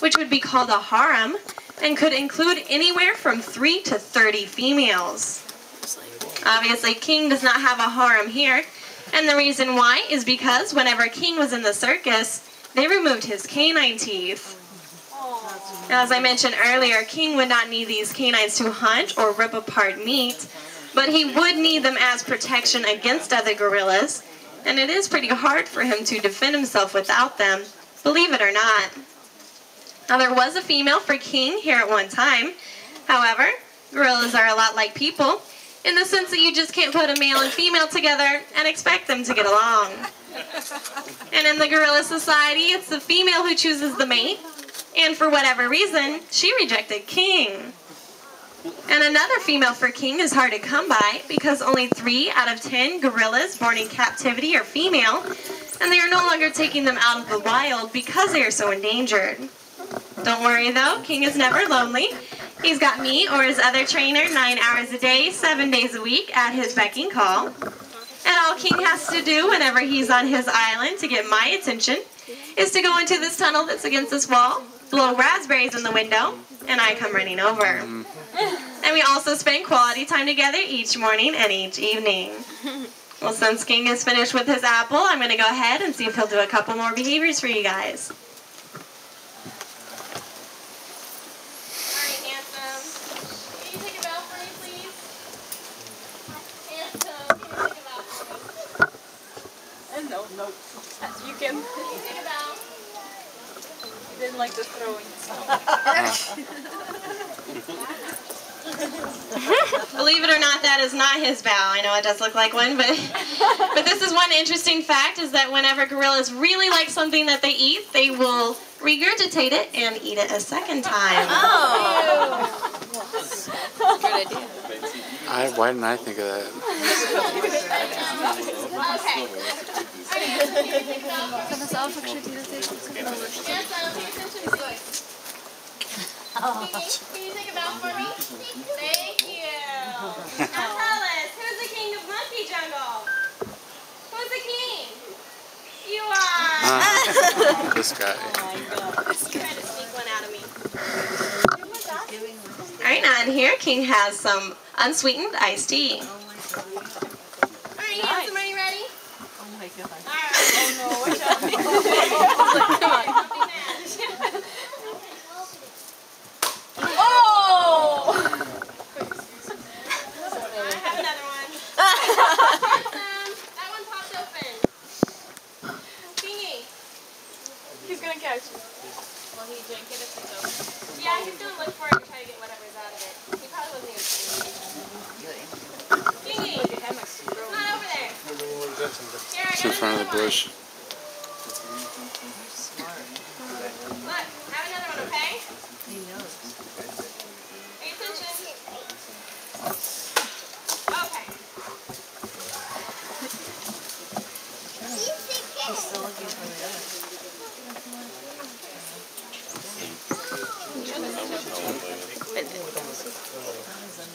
which would be called a harem, and could include anywhere from 3 to 30 females. Obviously, King does not have a harem here, and the reason why is because whenever King was in the circus, they removed his canine teeth. Now, as I mentioned earlier, King would not need these canines to hunt or rip apart meat, but he would need them as protection against other gorillas, and it is pretty hard for him to defend himself without them, believe it or not. Now, there was a female for King here at one time. However, gorillas are a lot like people, in the sense that you just can't put a male and female together and expect them to get along. And in the gorilla society, it's the female who chooses the mate, and for whatever reason, she rejected King. And another female for King is hard to come by because only 3 out of 10 gorillas born in captivity are female, and they are no longer taking them out of the wild because they are so endangered. Don't worry though, King is never lonely. He's got me or his other trainer 9 hours a day, 7 days a week at his beck and call. And all King has to do whenever he's on his island to get my attention is to go into this tunnel that's against this wall, blow raspberries in the window, and I come running over. And we also spend quality time together each morning and each evening. Well, since King is finished with his apple, I'm going to go ahead and see if he'll do a couple more behaviors for you guys. Alright, Handsome. Can you take a bow for me, please? Handsome, can you take a bow for me? No. You can. Can you take a bow? You didn't like the throwing. Believe it or not, that is not his bow. I know it does look like one, but this is one interesting fact, is that whenever gorillas really like something that they eat, they will regurgitate it and eat it a second time. Oh! Good idea. Why didn't I think of that? Okay. Kan das auch verkschütteln? Can you take a bow for me? Thank you. Now tell us, who's the king of Monkey Jungle? Who's the king? You are. This guy. You tried to sneak one out of me. Alright, now in here, King has some unsweetened iced tea. Alright, Handsome, are you ready? Oh my god. Alright. Oh no, watch out. Come on. Oh! I have another one. That one popped open. Kingy. He's gonna catch you. Will he drink it if it's open? Yeah, he's gonna look for it and try to get whatever's out of it. He probably wasn't even Kingy, it's not over there. Here, I It's got in front of the another bush. one. Look, have another one, okay? He knows. Pay attention. Okay. He's still looking for the other.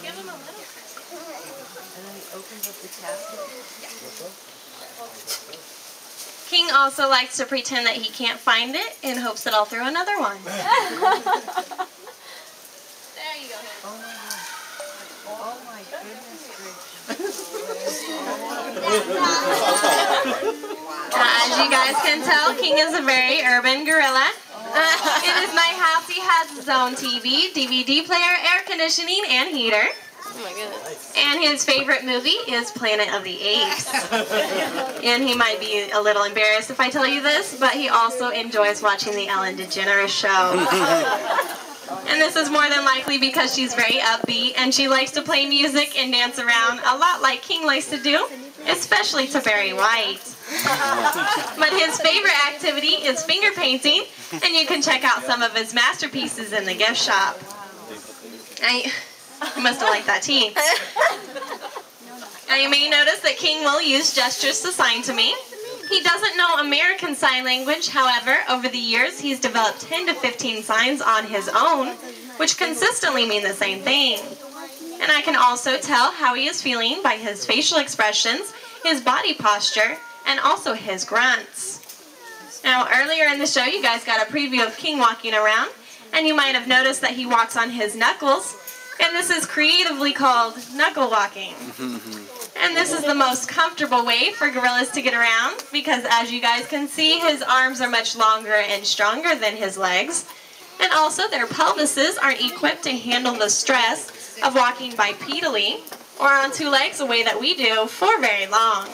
Give him a little. And then he opens up the casket. King also likes to pretend that he can't find it in hopes that I'll throw another one. There you go. Oh my god. Oh my goodness gracious. As you guys can tell, King is a very urban gorilla. In his night house, he has his own TV, DVD player, air conditioning, and heater. Oh my goodness. And his favorite movie is Planet of the Apes. And he might be a little embarrassed if I tell you this, but he also enjoys watching the Ellen DeGeneres show. And this is more than likely because she's very upbeat and she likes to play music and dance around a lot like King likes to do, especially to Barry White. But his favorite activity is finger painting, and you can check out some of his masterpieces in the gift shop. You must have liked that tea. Now you may notice that King will use gestures to sign to me. He doesn't know American Sign Language, however, over the years he's developed 10 to 15 signs on his own, which consistently mean the same thing. And I can also tell how he is feeling by his facial expressions, his body posture, and also his grunts. Now, earlier in the show, you guys got a preview of King walking around, and you might have noticed that he walks on his knuckles, and this is creatively called knuckle walking. And this is the most comfortable way for gorillas to get around because, as you guys can see, his arms are much longer and stronger than his legs. And also, their pelvises aren't equipped to handle the stress of walking bipedally or on two legs the way that we do for very long.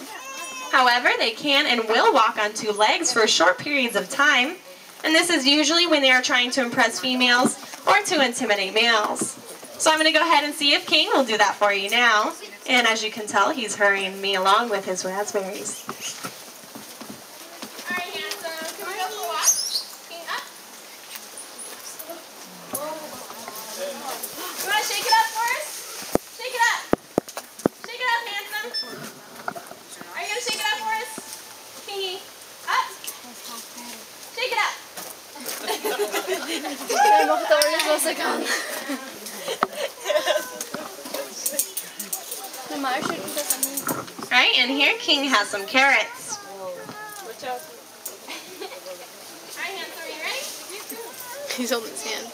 However, they can and will walk on two legs for short periods of time, and this is usually when they are trying to impress females or to intimidate males. So I'm going to go ahead and see if King will do that for you now. And as you can tell, he's hurrying me along with his raspberries. All right, handsome. Can we go for a walk? King, up. You want to shake it up for us? Shake it up. Shake it up, handsome. Are you going to shake it up for us? Kingy, up. Shake it up. Alright, and here King has some carrots. Watch out. Alright, handsome, are you ready? He's holding his hand.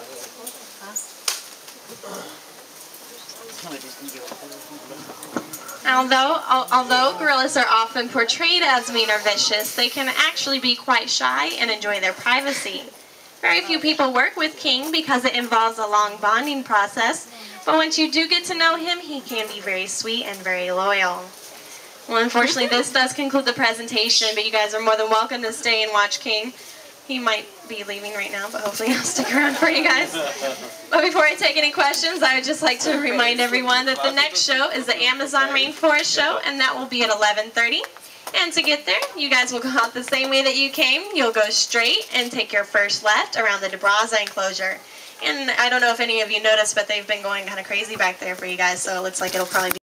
Although gorillas are often portrayed as mean or vicious, they can actually be quite shy and enjoy their privacy. Very few people work with King because it involves a long bonding process, but once you do get to know him, he can be very sweet and very loyal. Well, unfortunately, this does conclude the presentation, but you guys are more than welcome to stay and watch King. He might be leaving right now, but hopefully he'll stick around for you guys. But before I take any questions, I would just like to remind everyone that the next show is the Amazon Rainforest Show, and that will be at 11:30. And to get there, you guys will go out the same way that you came. You'll go straight and take your first left around the DeBraza enclosure. And I don't know if any of you noticed, but they've been going kind of crazy back there for you guys, so it looks like it'll probably be